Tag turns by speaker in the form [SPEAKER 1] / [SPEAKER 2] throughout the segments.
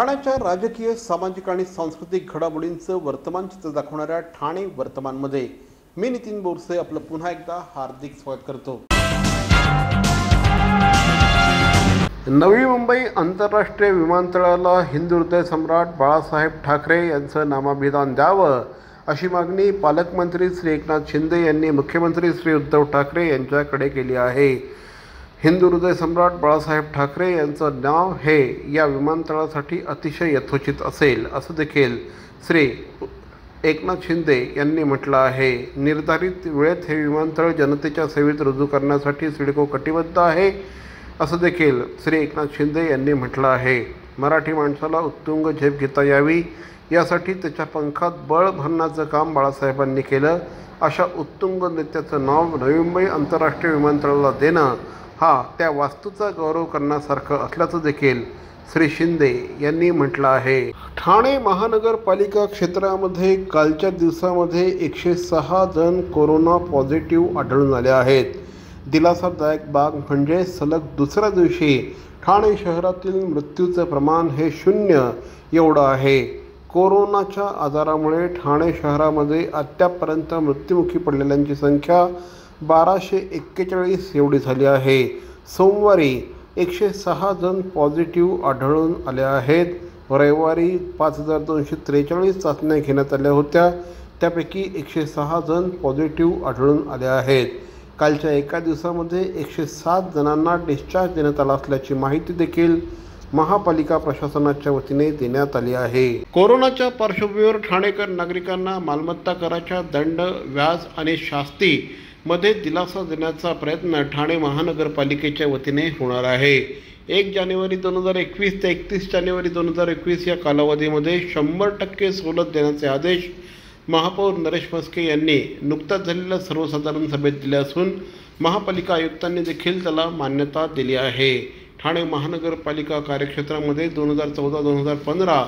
[SPEAKER 1] ठाण्याच्या राजकीय, सामाजिक आणि सांस्कृतिक घडामोडींचं वर्तमान चित्र दाखवणाऱ्या ठाणे वर्तमानमध्ये मी नितीन बोरसे आपलं पुन्हा एकदा हार्दिक स्वागत करतो। नवी मुंबई आंतरराष्ट्रीय विमानतळाला हिंदू हृदय सम्राट बाळासाहेब ठाकरे यांचं नामाभिधान द्यावं अशी मागणी पालकमंत्री श्री एकनाथ शिंदे यांनी मुख्यमंत्री श्री उद्धव ठाकरे यांच्याकडे केली आहे। हिंदू हृदय सम्राट बाळासाहेब ठाकरे यांचं नाव हे या विमानतळासाठी अतिशय यथोचित असेल असं देखील श्री एकनाथ शिंदे यांनी म्हटलं आहे। निर्धारित वेळेत हे विमानतळ जनतेच्या सेवेत रुजू करण्यासाठी सिडको कटिबद्ध आहे असं देखील श्री एकनाथ शिंदे यांनी म्हटलं आहे। मराठी माणसाला उत्तुंग झेप घेता यावी यासाठी त्याच्या पंखात बळ भरण्याचं काम बाळासाहेबांनी केलं। अशा उत्तुंग नेत्याचं नाव नवी मुंबई आंतरराष्ट्रीय विमानतळाला देणं हा त्या वास्तूचा गौरव करण्यासारखं असल्याचं देखील श्री शिंदे यांनी म्हटलं आहे। ठाणे महानगरपालिका क्षेत्रामध्ये कालच्या दिवसामध्ये 106 जण कोरोना पॉझिटिव्ह आढळून आले आहेत। दिलासादायक बाब म्हणजे सलग दुसऱ्या दिवशी ठाणे शहरातील मृत्यूचं प्रमाण हे 0 एवढं आहे। कोरोनाच्या आजारामुळे ठाणे शहरामध्ये अद्यापपर्यंत मृत्युमुखी पडलेल्यांची संख्या 1241 एवढी झाली आहे। सोमवारी 106 जण पॉझिटिव्ह आढळून आले आहेत। रविवारी 5243 चाचण्या घेण्यात आल्या होत्या, त्यापैकी 106 जण पॉझिटिव्ह आढळून आले आहेत। कालच्या एका दिवसामध्ये 107 जणांना डिस्चार्ज देण्यात आला असल्याची माहिती देखील महापालिका प्रशासनाच्या वतीने देण्यात आली आहे। कोरोनाच्या पार्श्वभूमीवर ठाणेकर नागरिकांना मालमत्ता कराच्या दंड, व्याज आणि शास्ती मध्ये दिलासा देण्याचा प्रयत्न ठाणे महानगरपालिकेच्या वतीने होणार आहे। 1 जानेवारी 2021 ते 31 जानेवारी 2021 या कालावधीमध्ये 100% सवलत देण्याचे आदेश महापौर नरेश म्हस्के यांनी नुकताच झालेल्या सर्वसाधारण सभेत दिले असून महापालिका आयुक्तांनी देखील त्याला मान्यता दिली आहे। ठाणे महानगरपालिका कार्यक्षेत्रामध्ये 2014-2015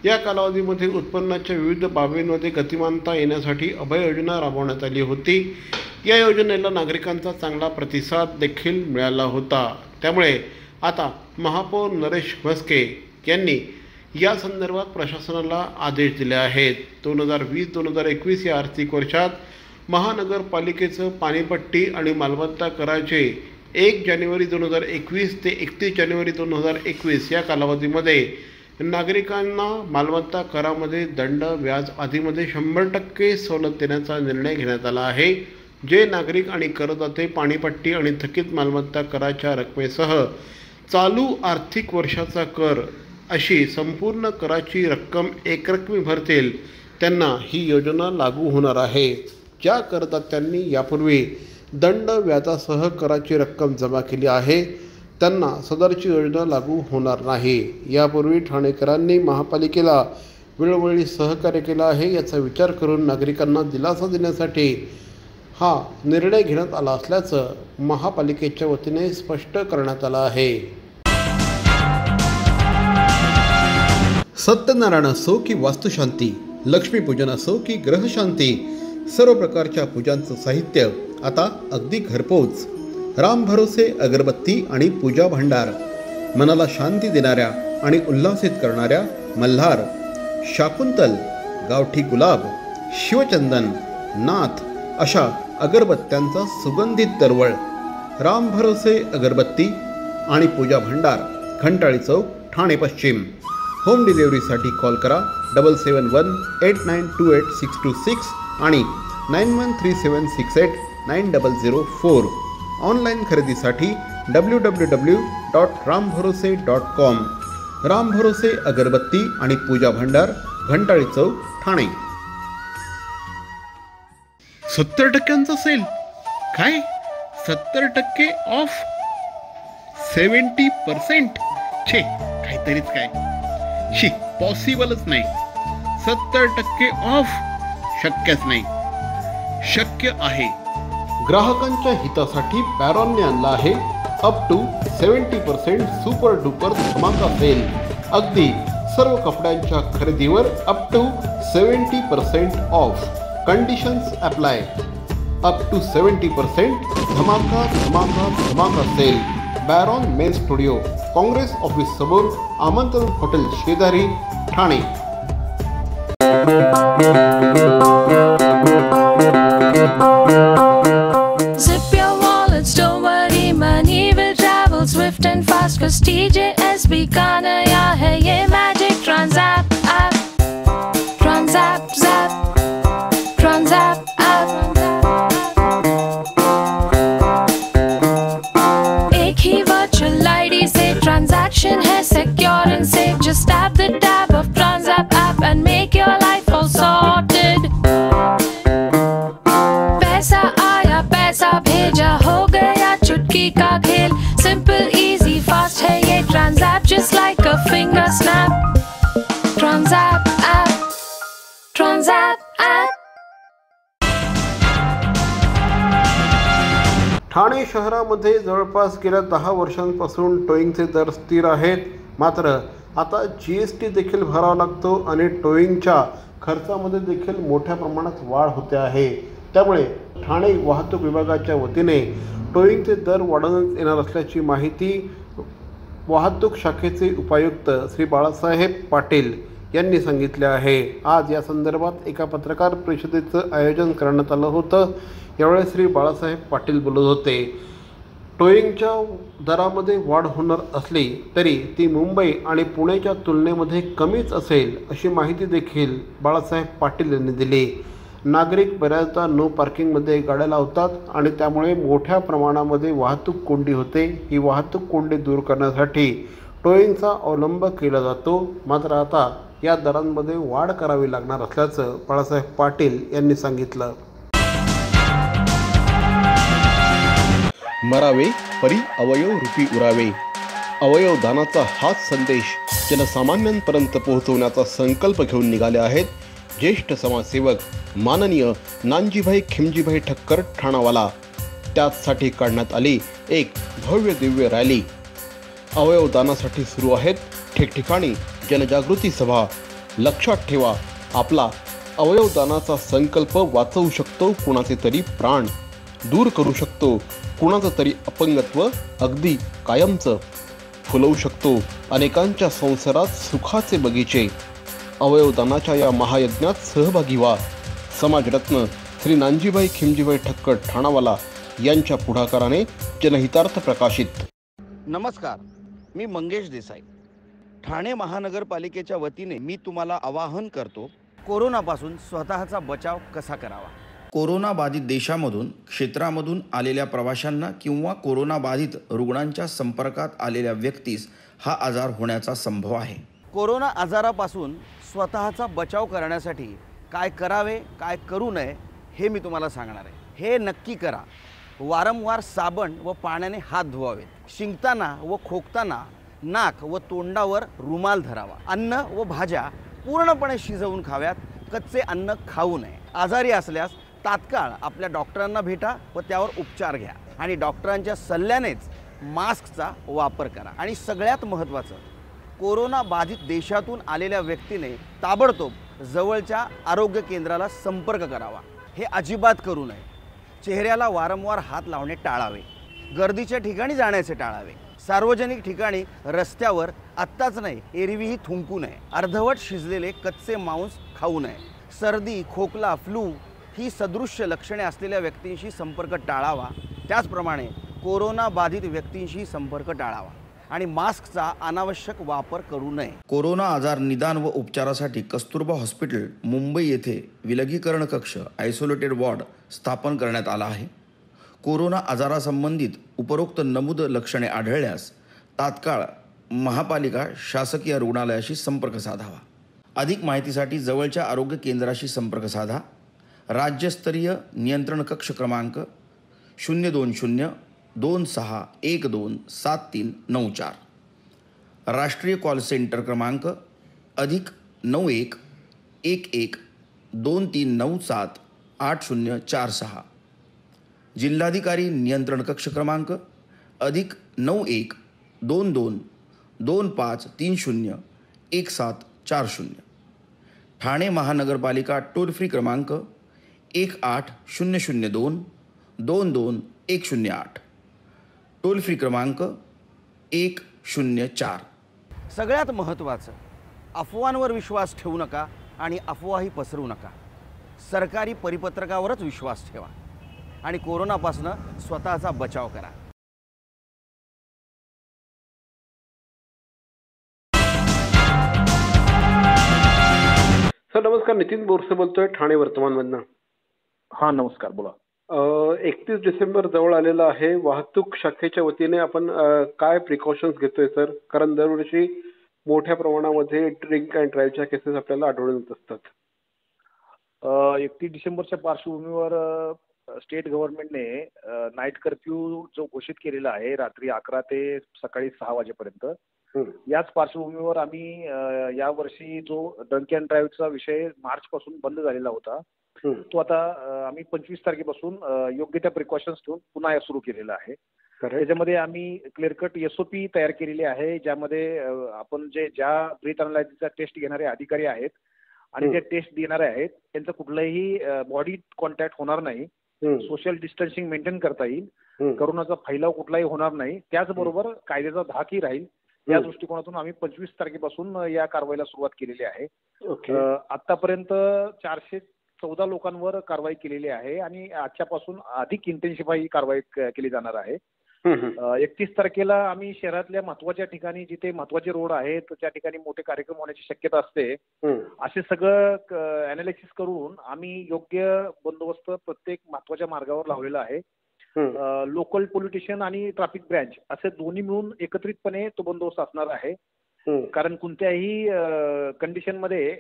[SPEAKER 1] या कालावधीमध्ये उत्पन्नाच्या विविध बाबींमध्ये गतिमानता येण्यासाठी अभय योजना राबवण्यात आली होती। या योजनेला नागरिकांचा चांगला प्रतिसाद देखील मिळाला होता। त्यामुळे आता महापौर नरेश म्हस्के यांनी या संदर्भात प्रशासनाला आदेश दिले आहेत। 2020-2021 या आर्थिक वर्षात महानगरपालिकेचं पाणीपट्टी आणि मालमत्ता कराचे 1 जानेवारी 2021 ते 31 जानेवारी 2021 या कालावधीमध्ये नागरिकांना मालमत्ता करामध्ये दंड, व्याज आदीमध्ये 100% सवलत देण्याचा निर्णय घेण्यात आला आहे। जे नागरिक आणि करदाते पाणीपट्टी आणि थकीत मालमत्ता कराच्या रकमेसह चालू आर्थिक वर्षाचा कर अशी संपूर्ण कराची रक्कम एकरकमी भरतील त्यांना ही योजना लागू होणार आहे। ज्या करदात्यांनी यापूर्वी दंड, व्याजासह कराची रक्कम जमा केली आहे त्यांना सदरची योजना लागू होणार नाही। यापूर्वी ठाणेकरांनी महापालिकेला वेळोवेळी सहकार्य केला आहे, याचा विचार करून नागरिकांना दिलासा देण्यासाठी हा निर्णय घेण्यात आला असल्याचं महापालिकेच्या वतीने स्पष्ट करण्यात आलं आहे। सत्यनारायण असो की वास्तुशांती, लक्ष्मीपूजन असो की ग्रहशांती, सर्व प्रकारच्या पूजांचं साहित्य आता अगदी घरपोच। राम भरोसे अगरबत्ती आणि पूजा भांडार, मनाला शांती देणाऱ्या आणि उल्हासित करणाऱ्या मल्हार, शाकुंतल, गावठी गुलाब, शिवचंदन, नाथ अशा अगरबत्त्यांचा सुगंधित दरवळ। राम भरोसे अगरबत्ती आणि पूजा भांडार, घंटाळी चौक, ठाणे पश्चिम। होम डिलिव्हरीसाठी कॉल करा 7718928626 आणि 9137689004। ऑनलाईन खरेदीसाठी www.rambhorose.com। राम भरोसे अगरबत्ती आणि पूजा भांडार, घंटाळी चौक, ठाणे। 70% सेल? काय 70% ऑफ? 70%? छे, काहीतरीच काय, शी, पॉसिबलच नाही। 70% ऑफ शक्यच नाही। शक्य आहे। ग्राहकांच्या हितासाठी पॅरॉनने आणला आहे अप टू 70% सुपर डुपर धमाका सेल। अगदी सर्व कपड्यांच्या खरेदीवर up to 70% off. Conditions apply. Up to 70% धमाका धमाका धमाका sale. Baron men studio, Congress office समोर, आमंत्रण हॉटेल शेजारी, Thane.
[SPEAKER 2] Zip your wallets, don't worry, money will travel swift and fast. Cause TJSB का नया है ये magic Transapp app. Transapp zap, Transapp app. एक ही virtual ID से transaction है secure and safe. Just tap the tab of Transapp app and make your life all sorted. पैसा आया पैसा भेजा हो गया चुटकी का खेल. Simple, easy, fast है ये Transapp just like a finger snap. Transapp app, Transapp app.
[SPEAKER 1] Thane शहरामध्ये जवळपास गेल्या 10 वर्षांपासून टोईंगचे दर स्थिर आहेत. मात्र आता GST देखील भरावा लागतो आणि टोईंगच्या खर्चामध्ये देखील मोठ्या प्रमाणात वाढ होते आहे. त्यामुळे ठाणे वाहतूक विभागाच्या वतीने टोईंगचे दर वाढवण्यात येणार असल्याची माहिती वाहतूक शाखेचे उपायुक्त श्री बाळासाहेब पाटील यांनी सांगितले आहे. आज या संदर्भात एका पत्रकार परिषदेचं आयोजन करण्यात आलं होतं. यावेळी श्री बाळासाहेब पाटील बोलत होते. टोईंगच्या दरामध्ये वाढ होणार असली तरी ती मुंबई आणि पुण्याच्या तुलनेमध्ये कमीच असेल अशी माहिती देखील बाळासाहेब पाटील यांनी दिली. नागरिक बऱ्याचदा नो पार्किंगमध्ये गाड्या लावतात आणि त्यामुळे मोठ्या प्रमाणामध्ये वाहतूक कोंडी होते. ही वाहतूक कोंडी दूर करण्यासाठी टोईंगचा अवलंब केला जातो. मात्र आता या दरांमध्ये वाढ करावी लागणार असल्याचं बाळासाहेब पाटील यांनी सांगितलं.
[SPEAKER 3] मरावे परी अवयव रूपी उरावे. अवयव दानाचा हाच संदेश जनसामान्यांपर्यंत पोहोचवण्याचा संकल्प घेऊन निघाले आहेत ज्येष्ठ समाजसेवक माननीय नानजीभाई खिमजीभाई ठक्कर ठाणावाला. त्याचसाठी काढण्यात आली एक भव्य दिव्य रॅली. अवयव दानासाठी सुरू आहेत ठिकठिकाणी जनजागृती सभा. लक्षात ठेवा, आपला अवयव दानाचा संकल्प वाचवू शकतो कुणाचे तरी प्राण, दूर करू शकतो कुणाचं तरी अपंगत्व अगदी कायमचं, फुलवू शकतो अनेकांच्या संसारात सुखाचे बगीचे. अवयवदानाच्या या महायज्ञात सहभागी व्हा. समाजरत्न श्री नानजीभाई खिमजीभाई ठक्कर ठाणावाला यांच्या पुढाकाराने जनहितार्थ प्रकाशित.
[SPEAKER 4] नमस्कार, मी मंगेश देसाई. ठाणे महानगरपालिकेच्या वतीने मी तुम्हाला आवाहन करतो, कोरोनापासून स्वतःचा बचाव कसा करावा.
[SPEAKER 5] कोरोना बाधित देशामधून क्षेत्रामधून आलेल्या प्रवाशांना किंवा कोरोना बाधित रुग्णांच्या संपर्कात आलेल्या व्यक्तीस हा आजार होण्याचा संभव आहे.
[SPEAKER 4] कोरोना आजारापासून स्वतःचा बचाव करण्यासाठी काय करावे काय करू नये हे मी तुम्हाला सांगणार आहे. हे नक्की करा. वारंवार साबण व पाण्याने हात धुवावेत. शिंकताना व खोकताना नाक व तोंडावर रुमाल धरावा. अन्न व भाज्या पूर्णपणे शिजवून खाव्यात. कच्चे अन्न खाऊ नये. आजारी असल्यास तात्काळ आपल्या डॉक्टरांना भेटा व त्यावर उपचार घ्या आणि डॉक्टरांच्या सल्ल्यानेच मास्कचा वापर करा. आणि सगळ्यात महत्त्वाचं, कोरोना बाधित देशातून आलेल्या व्यक्तीने ताबडतोब जवळच्या आरोग्य केंद्राला संपर्क करावा. हे अजिबात करू नये. चेहऱ्याला वारंवार हात लावणे टाळावे. गर्दीच्या ठिकाणी जाण्याचे टाळावे. सार्वजनिक ठिकाणी रस्त्यावर आत्ताच नाही एरवीही थुंकू नये. अर्धवट शिजलेले कच्चे मांस खाऊ नये. सर्दी, खोकला, फ्लू ही सदृश्य लक्षणे असलेल्या व्यक्तींशी संपर्क टाळावा. त्याचप्रमाणे कोरोना बाधित व्यक्तींशी संपर्क टाळावा आणि मास्कचा अनावश्यक वापर करू नये.
[SPEAKER 5] कोरोना आजार निदान व उपचारासाठी कस्तुरबा हॉस्पिटल मुंबई येथे विलगीकरण कक्ष आयसोलेटेड वॉर्ड स्थापन करण्यात आला आहे. कोरोना आजारासंबंधित उपरोक्त नमूद लक्षणे आढळल्यास तात्काळ महापालिका शासकीय रुग्णालयाशी संपर्क साधावा. अधिक माहितीसाठी जवळच्या आरोग्य केंद्राशी संपर्क साधा. राज्यस्तरीय नियंत्रण कक्ष क्रमांक 02026127394. राष्ट्रीय कॉल सेंटर क्रमांक +91 11 2397 8046. जिल्हाधिकारी नियंत्रण कक्ष क्रमांक +91 22 2530 1740. ठाणे महानगरपालिका टोल फ्री क्रमांक 1800 22 108. टोल फ्री क्रमांक 04.
[SPEAKER 4] सगळ्यात महत्त्वाचं, अफवांवर विश्वास ठेवू नका आणि अफवाही पसरवू नका. सरकारी परिपत्रकावरच विश्वास ठेवा आणि कोरोनापासून स्वतःचा बचाव करा.
[SPEAKER 1] सर नमस्कार, नितीन बोरसे बोलतोय ठाणे वर्तमानमधनं.
[SPEAKER 6] हा नमस्कार, बोला.
[SPEAKER 1] 31 डिसेंबर जवळ आलेला आहे. वाहतूक शाखेच्या वतीने आपण काय प्रिकॉशन्स घेतोय सर? कारण दरवर्षी मोठ्या प्रमाणामध्ये ड्रिंक अँड ड्राईव्हच्या केसेस आपल्याला आढळून येत असतात.
[SPEAKER 6] 31 डिसेंबरच्या पार्श्वभूमीवर स्टेट गव्हर्नमेंटने नाईट कर्फ्यू जो घोषित केलेला आहे रात्री 11 ते सकाळी 6 वाजेपर्यंत, याच पार्श्वभूमीवर आम्ही यावर्षी जो ड्रंक अँड ड्राईव्हचा विषय मार्च पासून बंद झालेला होता, तो आता आम्ही 25 तारखेपासून योग्य त्या प्रिकॉशन्स ठेवून पुन्हा सुरू केलेला आहे. त्याच्यामध्ये आम्ही क्लिअर कट SOP तयार केलेली आहे, ज्यामध्ये आपण ज्या ब्रीथ अनालायसिसचा टेस्ट घेणारे अधिकारी आहेत आणि जे टेस्ट देणारे आहेत त्यांचं कुठलंही बॉडी कॉन्टॅक्ट होणार नाही, सोशल डिस्टन्सिंग मेंटेन करता येईल, कोरोनाचा फैलाव कुठलाही होणार नाही, त्याचबरोबर कायद्याचा धाकही राहील. या दृष्टिकोनातून आम्ही 25 तारखेपासून या कारवाईला सुरुवात केलेली आहे. आतापर्यंत 414 लोकांवर कारवाई केलेली आहे आणि आजच्यापासून अधिक इंटेन्सिफाय ही कारवाई केली जाणार आहे. 31 तारखेला आम्ही शहरातल्या महत्वाच्या ठिकाणी जिथे महत्वाचे रोड आहेत त्या ठिकाणी मोठे कार्यक्रम होण्याची शक्यता असते. असे सगळं अनालिसिस करून आम्ही योग्य बंदोबस्त प्रत्येक महत्वाच्या मार्गावर लावलेला आहे. लोकल पोलिटिशियन आणि ट्रॅफिक ब्रँच असे दोन्ही मिळून एकत्रितपणे तो बंदोबस्त असणार आहे. कारण कोणत्याही कंडिशनमध्ये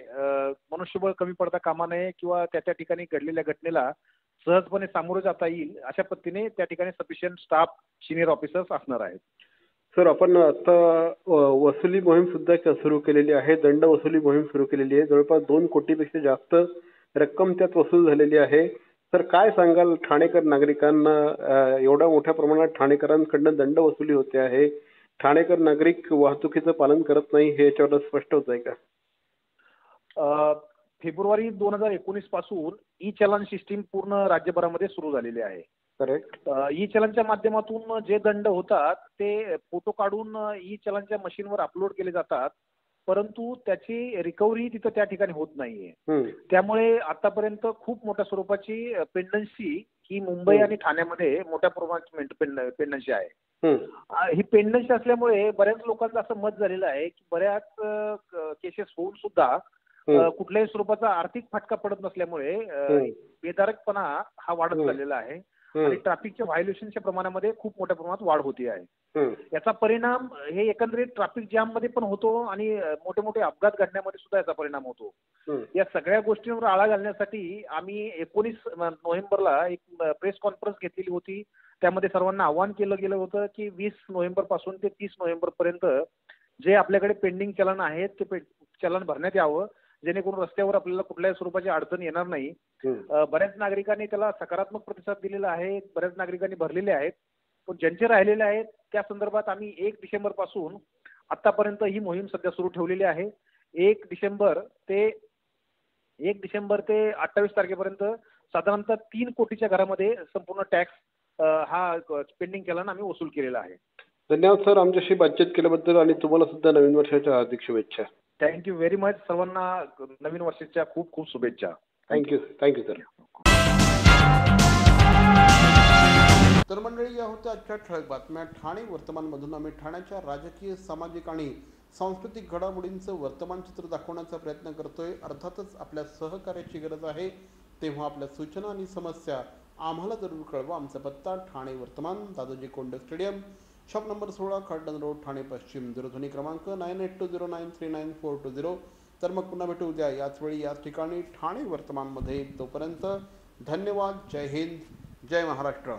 [SPEAKER 6] मनुष्यबळ कमी पडता कामा नये किंवा त्या ठिकाणी घडलेल्या घटनेला सहजपणे सामोरं जाता येईल अशा पद्धतीने त्या ठिकाणी सफिशियंट स्टाफ, सिनियर ऑफिसर्स असणार आहेत.
[SPEAKER 1] सर आपण आता वसुली मोहीम सुद्धा सुरू केलेली आहे, दंड वसुली मोहीम सुरू केलेली आहे. जवळपास 2 कोटीपेक्षा जास्त रक्कम त्यात वसूल झालेली आहे. सर काय सांगाल ठाणेकर नागरिकांना? एवढ्या मोठ्या प्रमाणात ठाणेकरांकडनं दंड वसुली होते आहे, ठाणेकर नागरिक वाहतुकीचं पालन करत नाही, हे याच्यावर स्पष्ट होत आहे का?
[SPEAKER 6] फेब्रुवारी 2019 पासून ई चलन सिस्टीम पूर्ण राज्यभरामध्ये सुरू झालेली आहे.
[SPEAKER 1] करेक्ट.
[SPEAKER 6] ई चलनच्या माध्यमातून जे दंड होतात ते फोटो काढून ई चलनच्या मशीनवर अपलोड केले जातात, परंतु त्याची रिकव्हरी तिथं त्या ठिकाणी होत नाहीये. त्यामुळे आतापर्यंत खूप मोठ्या स्वरूपाची पेंडन्सी ही मुंबई आणि ठाण्यामध्ये मोठ्या प्रमाणात पेंडन्सी आहे. ही पेंडन्सी असल्यामुळे बऱ्याच लोकांचं असं मत झालेलं आहे की बऱ्याच केसेस होऊन सुद्धा कुठल्याही स्वरूपाचा आर्थिक फटका पडत नसल्यामुळे बेदारकपणा हा वाढत चाललेला आहे आणि ट्रॅफिकच्या व्हायोलेशनच्या प्रमाणामध्ये खूप मोठ्या प्रमाणात वाढ होती आहे. याचा परिणाम हे एकंदरीत ट्रॅफिक जाम मध्ये पण होतो आणि मोठे मोठे अपघात घडण्यामध्ये सुद्धा याचा परिणाम होतो. या सगळ्या गोष्टींवर आळा घालण्यासाठी आम्ही 19 नोव्हेंबरला एक प्रेस कॉन्फरन्स घेतलेली होती. त्यामध्ये सर्वांना आवाहन केलं गेलं होतं की 20 नोव्हेंबर पासून ते 30 नोव्हेंबर पर्यंत जे आपल्याकडे पेंडिंग चलन आहेत ते चलन भरण्यात यावं, जेणेकरून रस्त्यावर आपल्याला कुठल्याही स्वरूपाची अडचण येणार नाही. बऱ्याच नागरिकांनी त्याला सकारात्मक प्रतिसाद दिलेला आहे, बऱ्याच नागरिकांनी भरलेले आहेत. पण ज्यांचे राहिलेले आहेत त्या संदर्भात आम्ही 1 डिसेंबर पासून आतापर्यंत ही मोहीम सध्या सुरू ठेवलेली आहे. 1 डिसेंबर ते 28 तारखेपर्यंत साधारणतः 3 कोटीच्या घरामध्ये संपूर्ण टॅक्स हा पेंडिंग चलन आम्ही वसूल केलेला आहे.
[SPEAKER 1] धन्यवाद सर आमच्याशी बातचीत केल्याबद्दल आणि तुम्हाला सुद्धा नवीन वर्षाच्या हार्दिक शुभेच्छा.
[SPEAKER 6] Thank you very much. सर्वांना नवीन वर्षाच्या खूप खूप शुभेच्छा.
[SPEAKER 1] Thank you sir. तर मंडळी, या होत्या आजच्या ठळक बातम्या. ठाणे वर्तमानमधून आम्ही ठाण्याच्या राजकीय, सामाजिक आणि सांस्कृतिक घडामोडींचं वर्तमानचित्र दाखवण्याचा प्रयत्न करतोय. अर्थातच आपल्या सहकार्याची गरज आहे, तेव्हा आपल्या सूचना आणि समस्या आम्हाला जरूर कळवा. आमचा पत्ता ठाणे वर्तमान, Dadoji Konde stadium, shop number 16, Khadan road, Thane पश्चिम. दूरध्वनी क्रमांक 9820939420. तर मग पुन्हा भेटू उद्या याच वेळी याच ठिकाणी ठाणे वर्तमानमध्ये. तोपर्यंत धन्यवाद. जय हिंद, जय महाराष्ट्र.